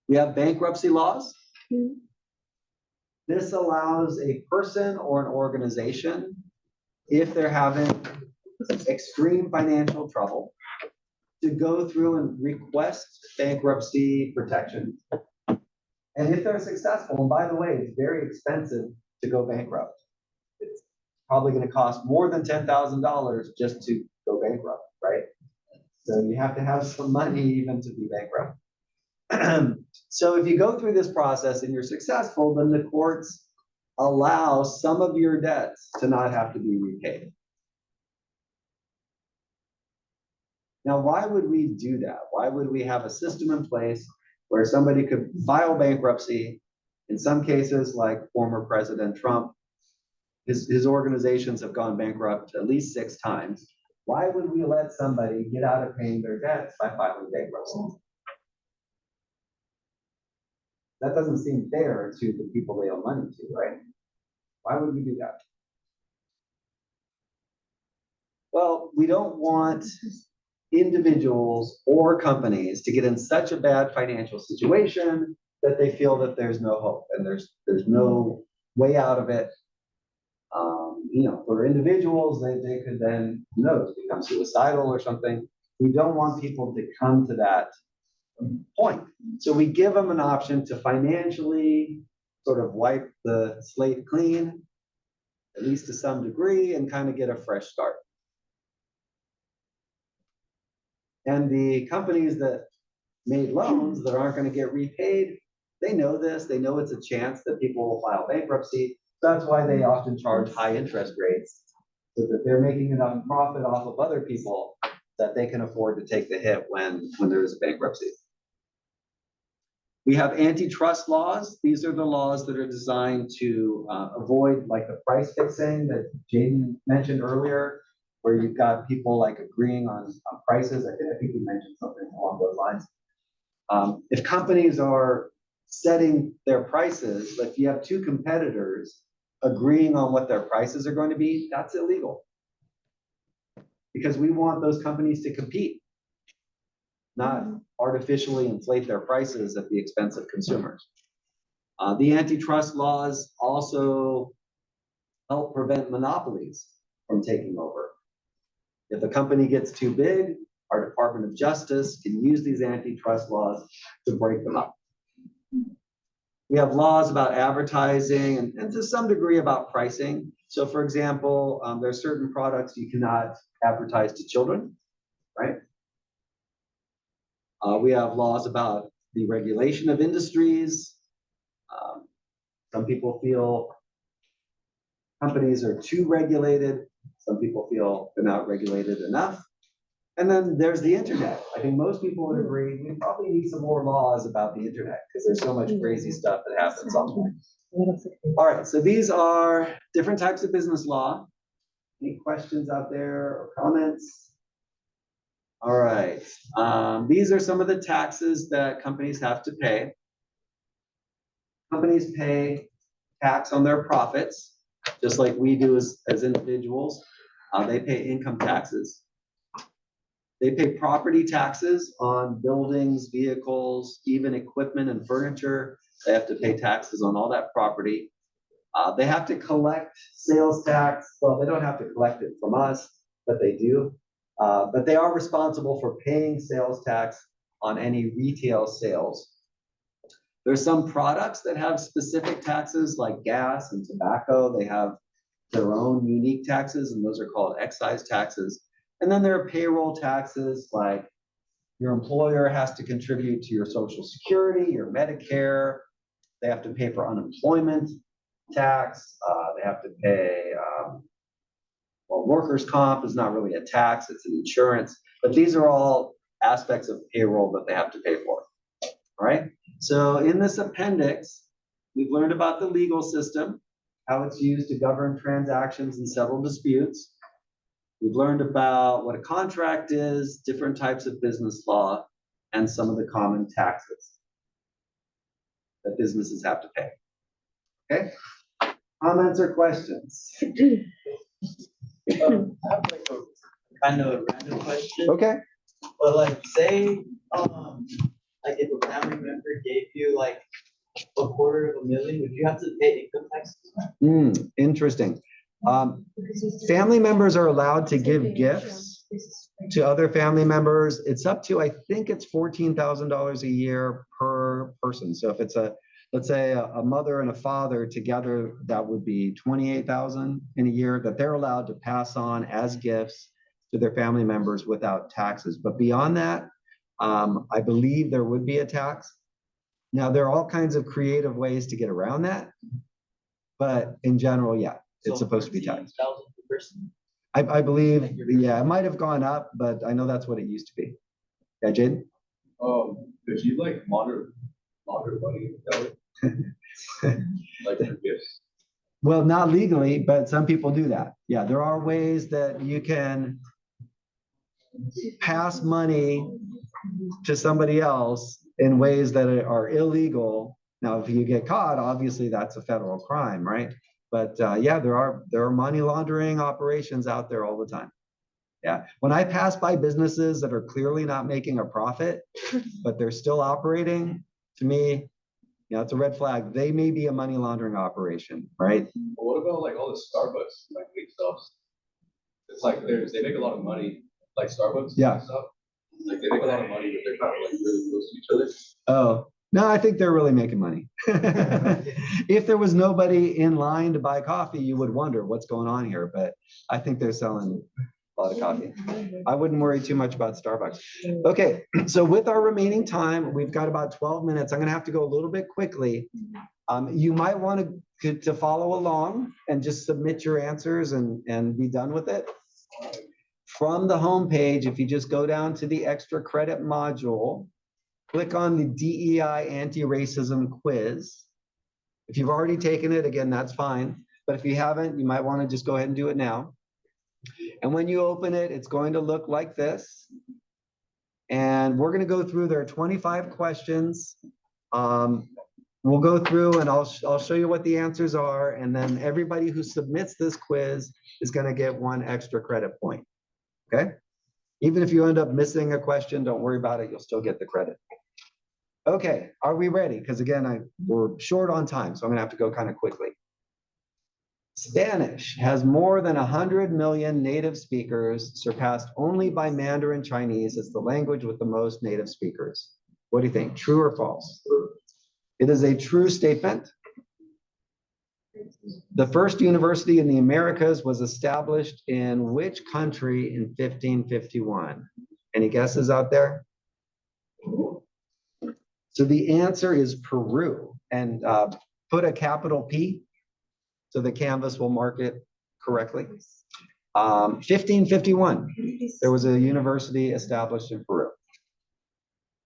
We have bankruptcy laws. This allows a person or an organization, if they're having extreme financial trouble, to go through and request bankruptcy protection. And if they're successful, and by the way, it's very expensive to go bankrupt. It's probably going to cost more than $10,000 just to go bankrupt, right? So you have to have some money even to be bankrupt. So if you go through this process and you're successful, then the courts allow some of your debts to not have to be repaid. Now, why would we do that? Why would we have a system in place where somebody could file bankruptcy? In some cases, like former President Trump, his organizations have gone bankrupt at least 6 times. Why would we let somebody get out of paying their debts by filing bankruptcy? That doesn't seem fair to the people they owe money to, right? Why would we do that? Well, we don't want individuals or companies to get in such a bad financial situation that they feel that there's no hope and there's no way out of it. You know, for individuals, they could then, who knows, become suicidal or something. We don't want people to come to that point. So we give them an option to financially sort of wipe the slate clean, at least to some degree, and kind of get a fresh start. And the companies that made loans that aren't going to get repaid, they know this. They know it's a chance that people will file bankruptcy. That's why they often charge high interest rates, so that they're making enough profit off of other people that they can afford to take the hit when there is a bankruptcy. We have antitrust laws. These are the laws that are designed to avoid like the price fixing that Jaden mentioned earlier, where you've got people like agreeing on prices. I think you mentioned something along those lines. If companies are setting their prices, if you have 2 competitors agreeing on what their prices are going to be, that's illegal. Because we want those companies to compete, not artificially inflate their prices at the expense of consumers. The antitrust laws also help prevent monopolies from taking over. If a company gets too big, our Department of Justice can use these antitrust laws to break them up. We have laws about advertising and to some degree about pricing. So for example, there are certain products you cannot advertise to children, right? We have laws about the regulation of industries. Some people feel companies are too regulated. Some people feel they're not regulated enough. And then there's the internet. I think most people would agree we probably need some more laws about the internet because there's so much crazy stuff that happens online. All right, so these are different types of business law. Any questions out there or comments? All right, these are some of the taxes that companies have to pay. Companies pay tax on their profits, just like we do as individuals. They pay income taxes. They pay property taxes on buildings, vehicles, even equipment and furniture. They have to pay taxes on all that property. They have to collect sales tax. Well, they don't have to collect it from us, but they do. But they are responsible for paying sales tax on any retail sales. There's some products that have specific taxes like gas and tobacco. They have their own unique taxes, and those are called excise taxes. And then there are payroll taxes, like your employer has to contribute to your Social Security, your Medicare. They have to pay for unemployment tax. They have to pay, well, workers' comp is not really a tax, it's an insurance. But these are all aspects of payroll that they have to pay for. All right. So in this appendix, we've learned about the legal system, how it's used to govern transactions and settle disputes. We've learned about what a contract is, different types of business law, and some of the common taxes that businesses have to pay. Okay? Comments or questions? I have like a kind of a random question, Okay. but like say, like if a family member gave you like $250,000, would you have to pay income taxes? Interesting. Family members are allowed to give gifts to other family members. It's up to, I think it's $14,000 a year per person. So if it's let's say a mother and a father together, that would be $28,000 in a year that they're allowed to pass on as gifts to their family members without taxes. But beyond that, I believe there would be a tax. Now, there are all kinds of creative ways to get around that, but in general, yeah, it's supposed to be taxed. 14,000 per person? I believe, yeah, it might have gone up, but I know that's what it used to be. Yeah, Jade? Could you like launder money, like for gifts? Well, not legally, but some people do that. Yeah, there are ways that you can pass money to somebody else in ways that are illegal. Now, if you get caught, obviously that's a federal crime, right? But yeah, there are money laundering operations out there all the time. Yeah, when I pass by businesses that are clearly not making a profit, but they're still operating, to me, you know, it's a red flag. They may be a money laundering operation, right? But what about like all the Starbucks like big stuff? It's like they make a lot of money, like Starbucks Yeah. and stuff. Like they make a lot of money, but they're kind of like really close to each other. Oh, no, I think they're really making money. If there was nobody in line to buy coffee, you would wonder what's going on here, but I think they're selling a lot of coffee. I wouldn't worry too much about Starbucks. Okay, so with our remaining time, we've got about 12 minutes. I'm gonna have to go a little bit quickly. You might want to follow along and just submit your answers and be done with it. From the home page, if you just go down to the extra credit module, click on the DEI anti-racism quiz. If you've already taken it, again, that's fine. But if you haven't, you might want to just go ahead and do it now. And when you open it, it's going to look like this. And we're going to go through, there are 25 questions. We'll go through and I'll show you what the answers are. And then everybody who submits this quiz is going to get 1 extra credit point. Okay? Even if you end up missing a question, don't worry about it. You'll still get the credit. Okay, are we ready? Because again, we're short on time, so I'm gonna have to go kind of quickly. Spanish has more than 100 million native speakers, surpassed only by Mandarin Chinese as the language with the most native speakers. What do you think, true or false? It is a true statement. The first university in the Americas was established in which country in 1551? Any guesses out there? So the answer is Peru, and put a capital P so the Canvas will mark it correctly. 1551, there was a university established in Peru.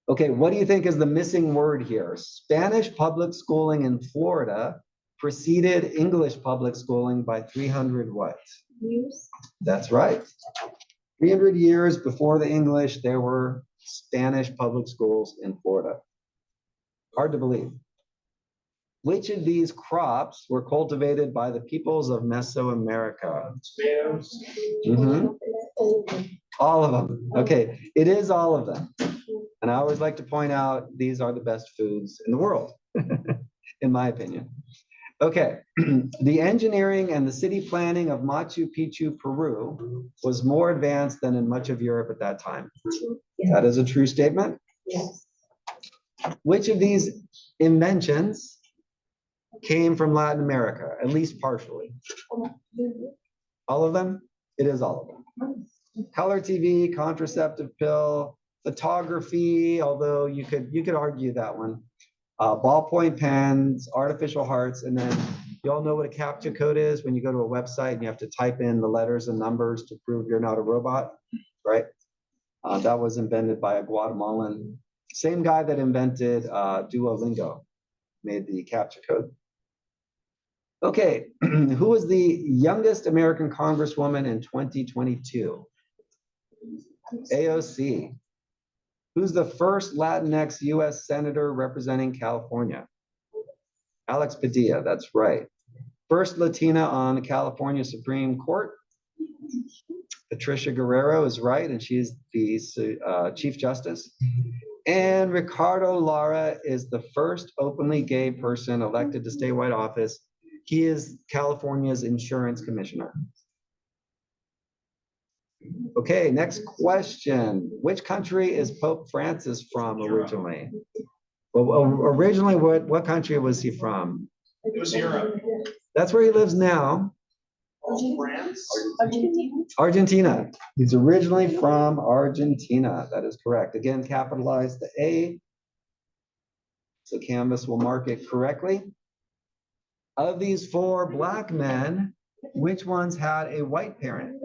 Okay, what do you think is the missing word here? Spanish public schooling in Florida preceded English public schooling by 300 what? Years. That's right. 300 years before the English, there were Spanish public schools in Florida. Hard to believe. Which of these crops were cultivated by the peoples of Mesoamerica? Tomatoes. All of them. Okay, it is all of them. And I always like to point out these are the best foods in the world, in my opinion. Okay, the engineering and the city planning of Machu Picchu, Peru was more advanced than in much of Europe at that time. That is a true statement. Yes. Which of these inventions came from Latin America, at least partially? All of them? It is all of them. Color TV, contraceptive pill, photography, although you could argue that one. Ballpoint pens, artificial hearts, and then you all know what a CAPTCHA code is when you go to a website and you have to type in the letters and numbers to prove you're not a robot, right? That was invented by a Guatemalan, same guy that invented Duolingo, made the CAPTCHA code. Okay, who was the youngest American Congresswoman in 2022? AOC. Who's the first Latinx US Senator representing California? Alex Padilla, that's right. First Latina on the California Supreme Court? Patricia Guerrero is right, and she's the Chief Justice. And Ricardo Lara is the first openly gay person elected to statewide office. He is California's insurance commissioner. Okay, next question. Which country is Pope Francis from originally? Well, originally, what country was he from? It was Europe. That's where he lives now. France. Argentina. He's originally from Argentina. That is correct. Again, capitalize the A. So Canvas will mark it correctly. Of these four Black men, which ones had a white parent?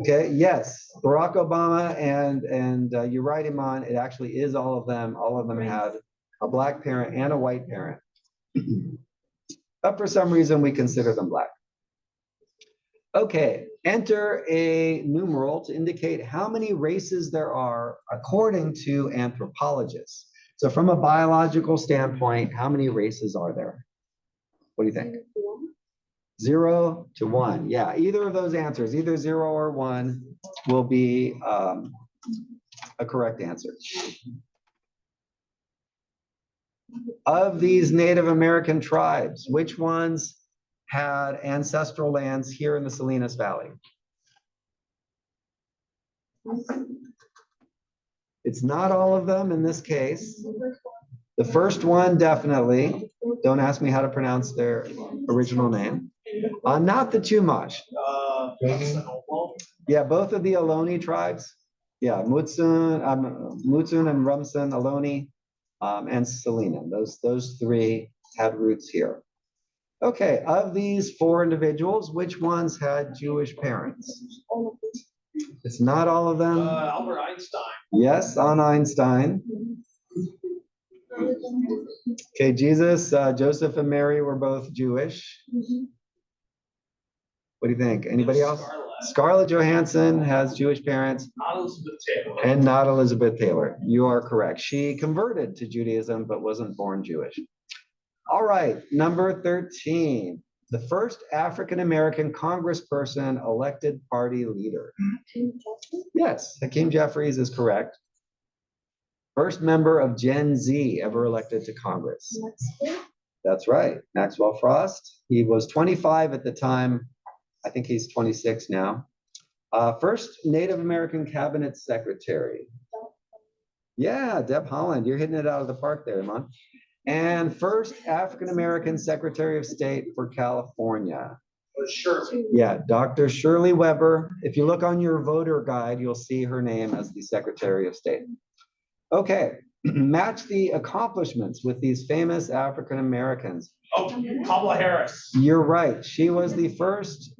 Okay, yes, Barack Obama and you're right, Iman, it actually is all of them. All of them had a Black parent and a white parent. But for some reason, we consider them Black. Okay, enter a numeral to indicate how many races there are according to anthropologists. So from a biological standpoint, how many races are there? What do you think? 0 to 1. Yeah, either of those answers, either 0 or 1, will be a correct answer. Of these Native American tribes, which ones had ancestral lands here in the Salinas Valley? It's not all of them in this case. The first one, definitely. Don't ask me how to pronounce their original name. Not the Chumash. Yeah, both of the Ohlone tribes. Yeah, Mutsun and Rumsun, Ohlone, and Salina. Those three had roots here. Okay, of these four individuals, which ones had Jewish parents? It's not all of them. Albert Einstein. Yes, on Einstein. Okay, Jesus, Joseph, and Mary were both Jewish. What do you think? Anybody else? Scarlett Johansson has Jewish parents. Not Elizabeth Taylor. And not Elizabeth Taylor. You are correct. She converted to Judaism, but wasn't born Jewish. All right, number 13. The first African-American congressperson elected party leader. Yes, Hakeem Jeffries is correct. First member of Gen Z ever elected to Congress. That's right, Maxwell Frost. He was 25 at the time. I think he's 26 now. First Native American cabinet secretary. Yeah, Deb Haaland, you're hitting it out of the park there, Iman. And first African-American Secretary of State for California. Shirley. Yeah, Dr. Shirley Weber. If you look on your voter guide, you'll see her name as the Secretary of State. Okay, match the accomplishments with these famous African-Americans. Oh, Kamala Harris. You're right. She was the first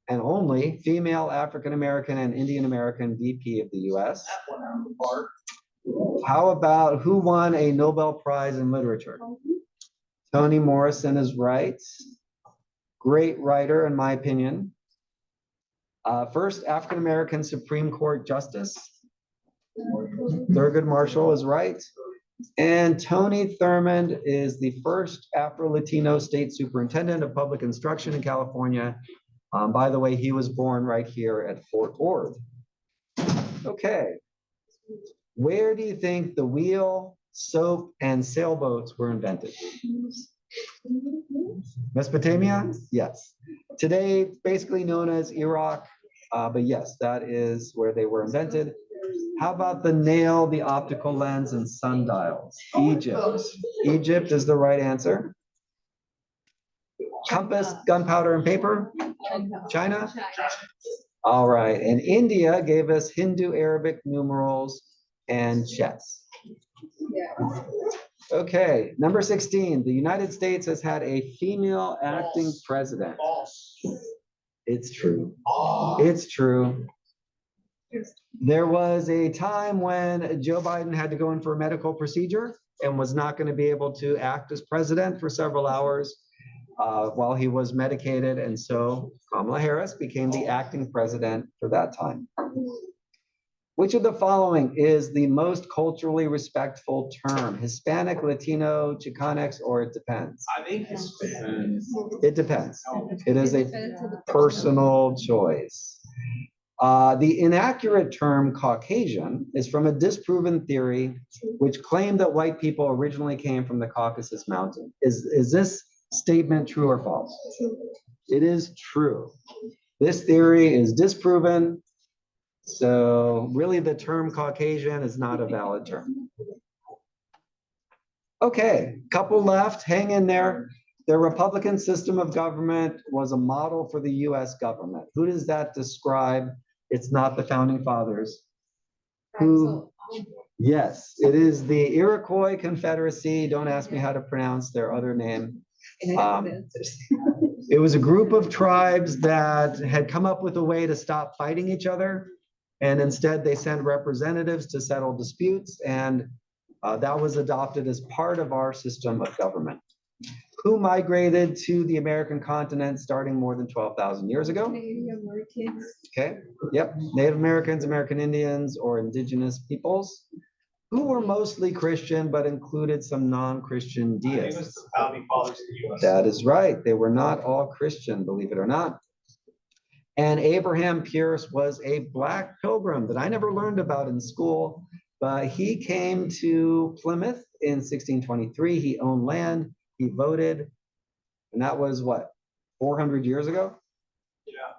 and only female African-American and Indian-American VP of the US. That one out of the park. How about who won a Nobel Prize in Literature? Toni Morrison is right. Great writer, in my opinion. First African-American Supreme Court Justice. Thurgood Marshall is right. And Tony Thurmond is the first Afro-Latino state superintendent of public instruction in California. By the way, he was born right here at Fort Ord. Okay. Where do you think the wheel soap, and sailboats were invented? Mesopotamia? Yes. Today, basically known as Iraq, but yes, that is where they were invented. How about the nail, the optical lens, and sundials? Egypt. Egypt is the right answer. Compass, gunpowder, and paper? China? All right, and India gave us Hindu Arabic numerals and chess. Okay, number 16, the United States has had a female acting president. False. It's true. It's true. There was a time when Joe Biden had to go in for a medical procedure and was not going to be able to act as president for several hours while he was medicated. And so Kamala Harris became the acting president for that time. Which of the following is the most culturally respectful term? Hispanic, Latino, Chicanx, or it depends? I think Hispanic. It depends. It is a personal choice. The inaccurate term Caucasian is from a disproven theory which claimed that white people originally came from the Caucasus Mountain. Is this statement true or false? It is true. This theory is disproven. So really the term Caucasian is not a valid term. Okay, couple left, hang in there. The Republican system of government was a model for the US government. Who does that describe? It's not the founding fathers. Who? Yes, it is the Iroquois Confederacy. Don't ask me how to pronounce their other name. It was a group of tribes that had come up with a way to stop fighting each other. And instead they sent representatives to settle disputes. And that was adopted as part of our system of government. Who migrated to the American continent starting more than 12,000 years ago? Native Americans. Okay, yep, Native Americans, American Indians, or indigenous peoples, who were mostly Christian, but included some non-Christian I think it was deists. the founding fathers of the US. That is right, they were not all Christian, believe it or not. And Abraham Pierce was a Black pilgrim that I never learned about in school, but he came to Plymouth in 1623, he owned land, he voted, and that was what, 400 years ago? Yeah.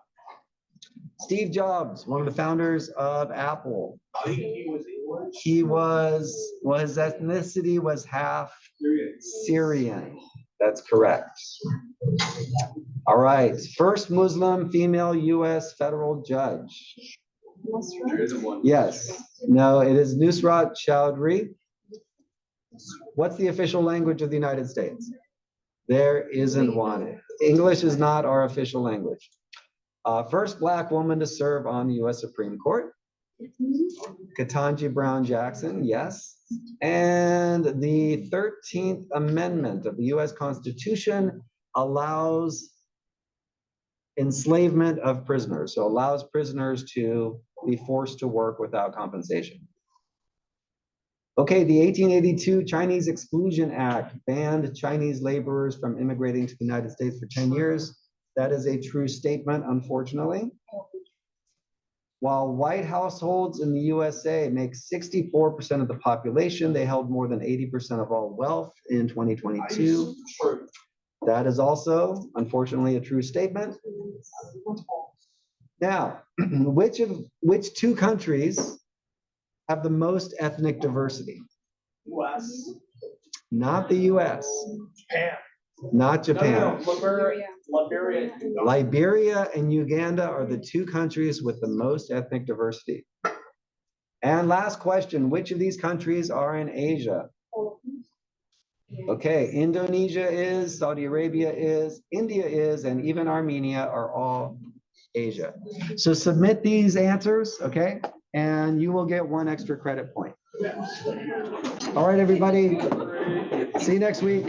Steve Jobs, one of the founders of Apple. I think he was English. He was, well, his ethnicity was half Syrian. That's correct. All right, first Muslim female US federal judge. There isn't one. Yes, no, it is Nusrat Chowdhury. What's the official language of the United States? There isn't one. English is not our official language. First Black woman to serve on the US Supreme Court. Ketanji Brown Jackson, yes. And the 13th Amendment of the US Constitution allows enslavement of prisoners, so allows prisoners to be forced to work without compensation. Okay, the 1882 Chinese Exclusion Act banned Chinese laborers from immigrating to the United States for 10 years. That is a true statement, unfortunately. While white households in the USA make 64% of the population, they held more than 80% of all wealth in 2022. That is also, unfortunately, a true statement. Now, which two countries have the most ethnic diversity? US. Not the US, Japan. not Japan. No, Liberia. Liberia and Uganda are the two countries with the most ethnic diversity. And last question, which of these countries are in Asia? Okay, Indonesia is, Saudi Arabia is, India is, and even Armenia are all Asia. So submit these answers, okay? And you will get 1 extra credit point. All right, everybody. See you next week.